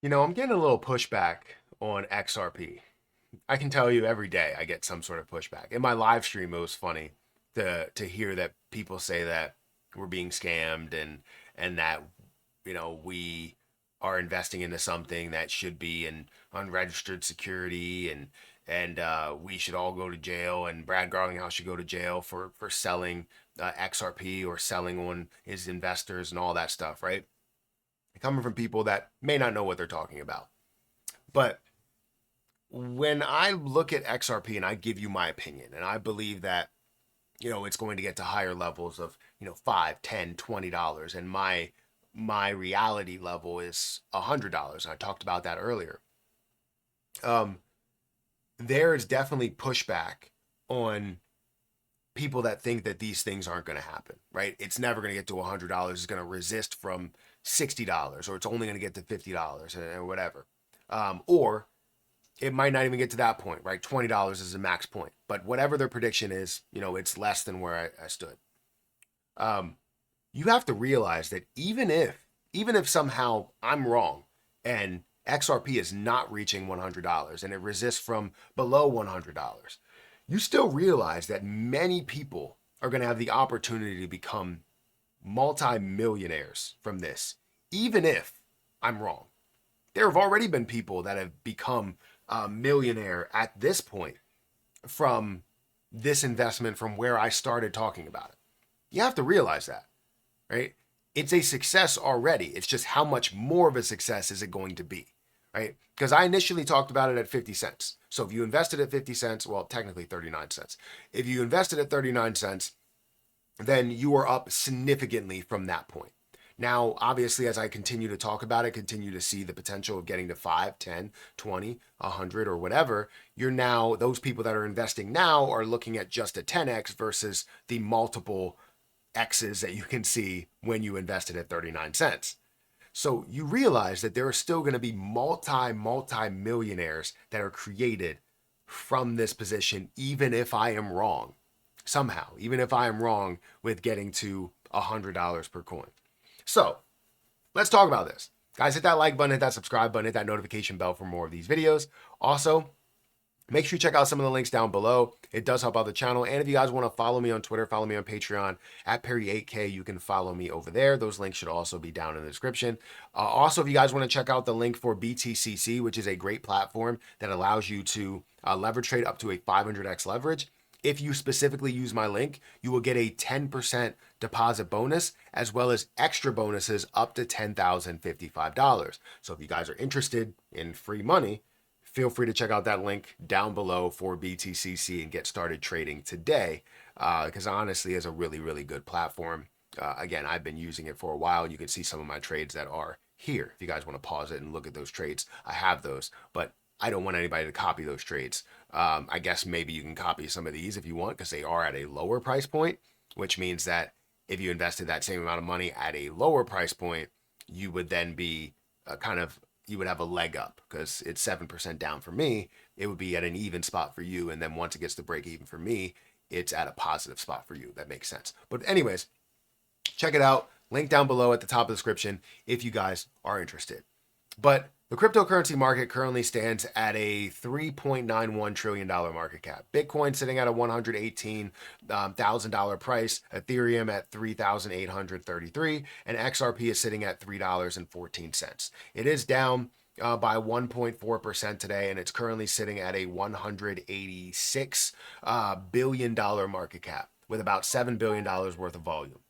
I'm getting a little pushback on XRP. I can tell you every day I get some sort of pushback. In my live stream, it was funny to hear that people say that we're being scammed and that we are investing into something that should be an unregistered security and we should all go to jail and Brad Garlinghouse should go to jail for selling XRP or selling on his investors and all that stuff, right? Coming from people that may not know what they're talking about. But when I look at XRP and I give you my opinion, and I believe that, it's going to get to higher levels of, 5, 10, $20. And my reality level is $100. I talked about that earlier. Um, there is definitely pushback on people that think that these things aren't going to happen, right? It's never going to get to $100. It's going to resist from $60, or it's only going to get to $50 or whatever. Or it might not even get to that point, right? $20 is the max point. But whatever their prediction is, it's less than where I stood. Um, you have to realize that even if somehow I'm wrong and XRP is not reaching $100 and it resists from below $100, you still realize that many people are going to have the opportunity to become multi-millionaires from this, even if I'm wrong. There have already been people that have become a millionaire at this point from this investment from where I started talking about it. You have to realize that, right? It's a success already. It's just how much more of a success is it going to be, right? Because I initially talked about it at 50 cents. So if you invested at 50 cents, well, technically 39 cents. If you invested at 39 cents, then you are up significantly from that point. Now, obviously, as I continue to talk about it, continue to see the potential of getting to 5, 10, 20, 100, or whatever, those people that are investing now are looking at just a 10x versus the multiple X's that you can see when you invested at 39 cents. So you realize that there are still going to be multi millionaires that are created from this position, even if I am wrong somehow, even if I am wrong with getting to $100 per coin. So let's talk about this. Guys, hit that like button, hit that subscribe button, hit that notification bell for more of these videos. Also, make sure you check out some of the links down below. It does help out the channel. And if you guys want to follow me on Twitter, follow me on Patreon at Perry8K, you can follow me over there. Those links should also be down in the description. Also, if you guys want to check out the link for BTCC, which is a great platform that allows you to leverage trade up to a 500x leverage. If you specifically use my link, you will get a 10% deposit bonus as well as extra bonuses up to $10,055. So if you guys are interested in free money, feel free to check out that link down below for BTCC and get started trading today because honestly, it's a really, really good platform. Again, I've been using it for a while. You can see some of my trades that are here. If you guys want to pause it and look at those trades, I have those, but I don't want anybody to copy those trades. I guess maybe you can copy some of these if you want because they are at a lower price point, which means that if you invested that same amount of money at a lower price point, you would then be you would have a leg up because it's 7% down for me. It would be at an even spot for you. And then once it gets to break even for me, it's at a positive spot for you. That makes sense. But anyways, check it out. Link down below at the top of the description if you guys are interested. But the cryptocurrency market currently stands at a $3.91 trillion market cap. Bitcoin sitting at a $118,000 price, Ethereum at $3,833, and XRP is sitting at $3.14. It is down by 1.4% today, and it's currently sitting at a $186 billion market cap with about $7 billion worth of volume.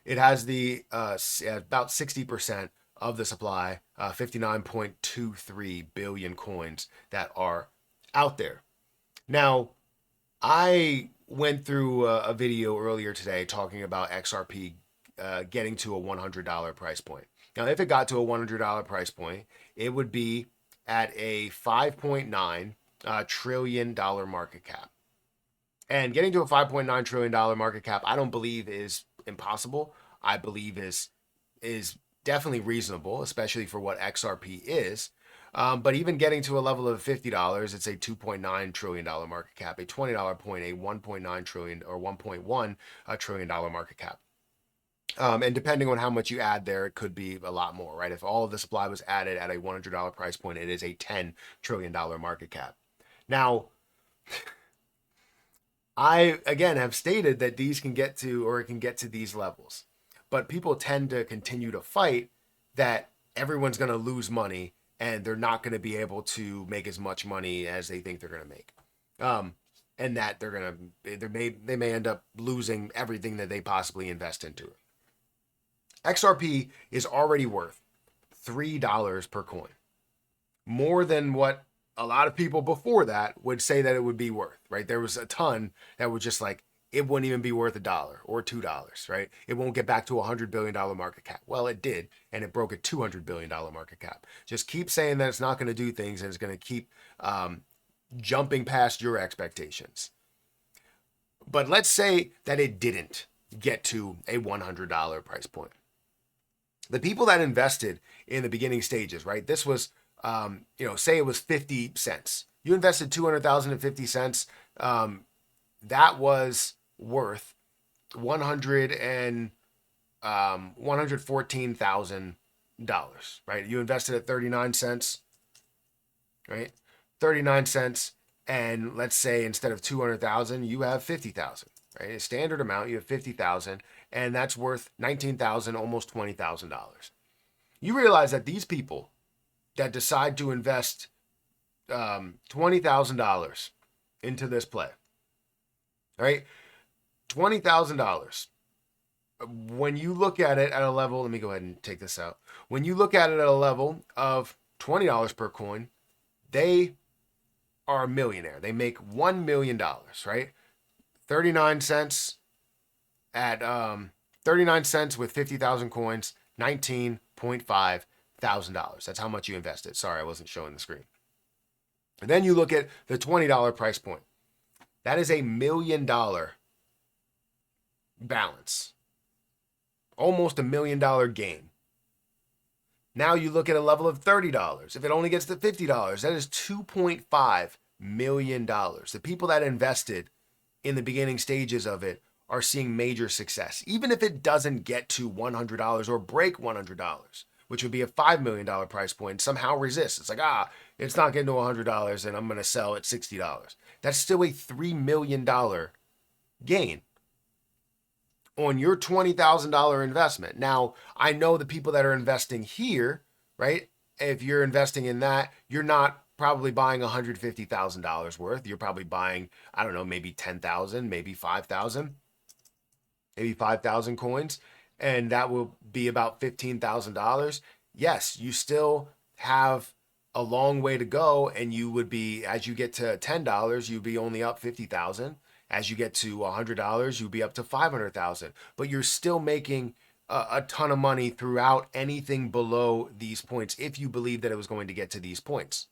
It has the about 60% of the supply, 59.23 billion coins that are out there. Now, I went through a video earlier today talking about XRP getting to a $100 price point. Now, if it got to a $100 price point, it would be at a $5.9 trillion market cap. And getting to a $5.9 trillion market cap, I don't believe is impossible. I believe is definitely reasonable, especially for what XRP is. But even getting to a level of $50, it's a $2.9 trillion market cap, a $20 point, a $1.9 trillion or $1.1 trillion market cap. And depending on how much you add there, it could be a lot more, right? If all of the supply was added at a $100 price point, it is a $10 trillion market cap. Now, I, again, have stated that these can get to, or it can get to these levels. But people tend to continue to fight that everyone's going to lose money and they're not going to be able to make as much money as they think they're going to make. And that they may end up losing everything that they possibly invest into it. XRP is already worth $3 per coin, more than what a lot of people before that would say that it would be worth, right? There was a ton that was just like, it wouldn't even be worth $1 or $2, right? It won't get back to a $100 billion market cap. Well, it did, and it broke a $200 billion market cap. Just keep saying that it's not going to do things and it's going to keep jumping past your expectations. But let's say that it didn't get to a $100 price point. The people that invested in the beginning stages, right? This was, say it was 50 cents. You invested 200,000 at 50 cents. That was worth $114,000, right? You invested at 39 cents, right? 39 cents. And let's say instead of 200,000, you have 50,000, right? A standard amount, you have 50,000, and that's worth 19,000, almost $20,000. You realize that these people that decide to invest $20,000 into this play, right? $20,000. When you look at it at a level, let me go ahead and take this out. When you look at it at a level of $20 per coin, they are a millionaire. They make $1 million, right? 39 cents at 39 cents with 50,000 coins, $19.5 thousand. That's how much you invested. Sorry, I wasn't showing the screen. And then you look at the $20 price point. That is $1 million balance. Almost $1 million gain. Now you look at a level of $30. If it only gets to $50, that is $2.5 million. The people that invested in the beginning stages of it are seeing major success. Even if it doesn't get to $100 or break $100, which would be a $5 million price point, somehow resist. It's like, it's not getting to $100 and I'm going to sell at $60. That's still a $3 million gain on your $20,000 investment. Now, I know the people that are investing here, right? If you're investing in that, you're not probably buying $150,000 worth. You're probably buying, I don't know, maybe 10,000, maybe 5,000, maybe 5,000 coins. And that will be about $15,000. Yes, you still have a long way to go. And you would be, as you get to $10, you'd be only up 50,000. As you get to $100, you'll be up to 500,000, but you're still making a ton of money throughout anything below these points if you believe that it was going to get to these points.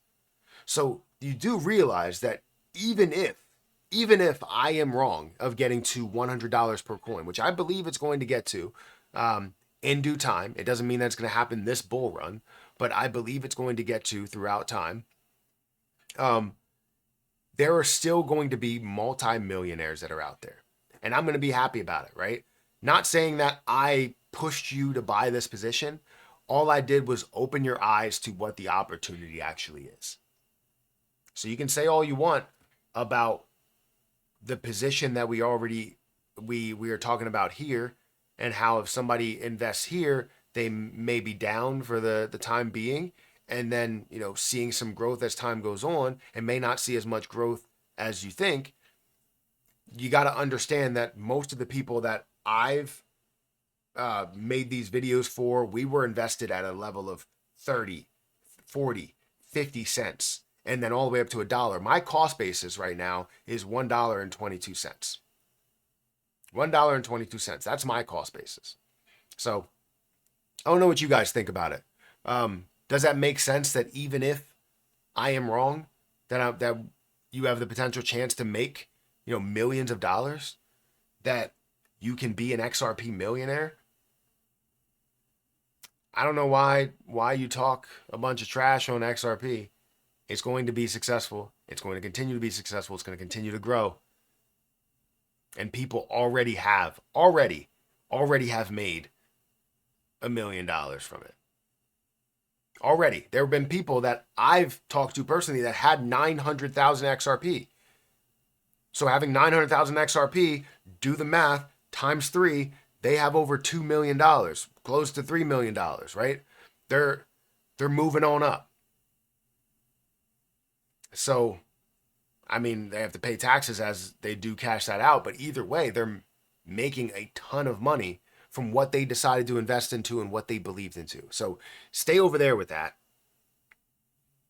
So you do realize that even if I am wrong of getting to $100 per coin, which I believe it's going to get to in due time, it doesn't mean that it's going to happen this bull run, but I believe it's going to get to throughout time. There are still going to be multi-millionaires that are out there. And I'm going to be happy about it, right? Not saying that I pushed you to buy this position. All I did was open your eyes to what the opportunity actually is. So you can say all you want about the position that we are talking about here, and how if somebody invests here, they may be down for the time being. And then, seeing some growth as time goes on and may not see as much growth as you think. You got to understand that most of the people that I've made these videos for, we were invested at a level of 30, 40, 50 cents, and then all the way up to $1. My cost basis right now is $1.22. $1.22. That's my cost basis. So I don't know what you guys think about it. Does that make sense that even if I am wrong, that you have the potential chance to make, millions of dollars, that you can be an XRP millionaire? I don't know why you talk a bunch of trash on XRP. It's going to be successful. It's going to continue to be successful. It's going to continue to grow. And people already already have made $1 million from it. Already. There have been people that I've talked to personally that had 900,000 XRP. So having 900,000 XRP, do the math, times 3, they have over $2 million, close to $3 million, right? They're moving on up. So, I mean, they have to pay taxes as they do cash that out, but either way, they're making a ton of money from what they decided to invest into and what they believed into. So stay over there with that.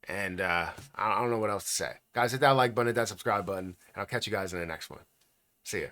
And I don't know what else to say. Guys, hit that like button, hit that subscribe button, and I'll catch you guys in the next one. See ya.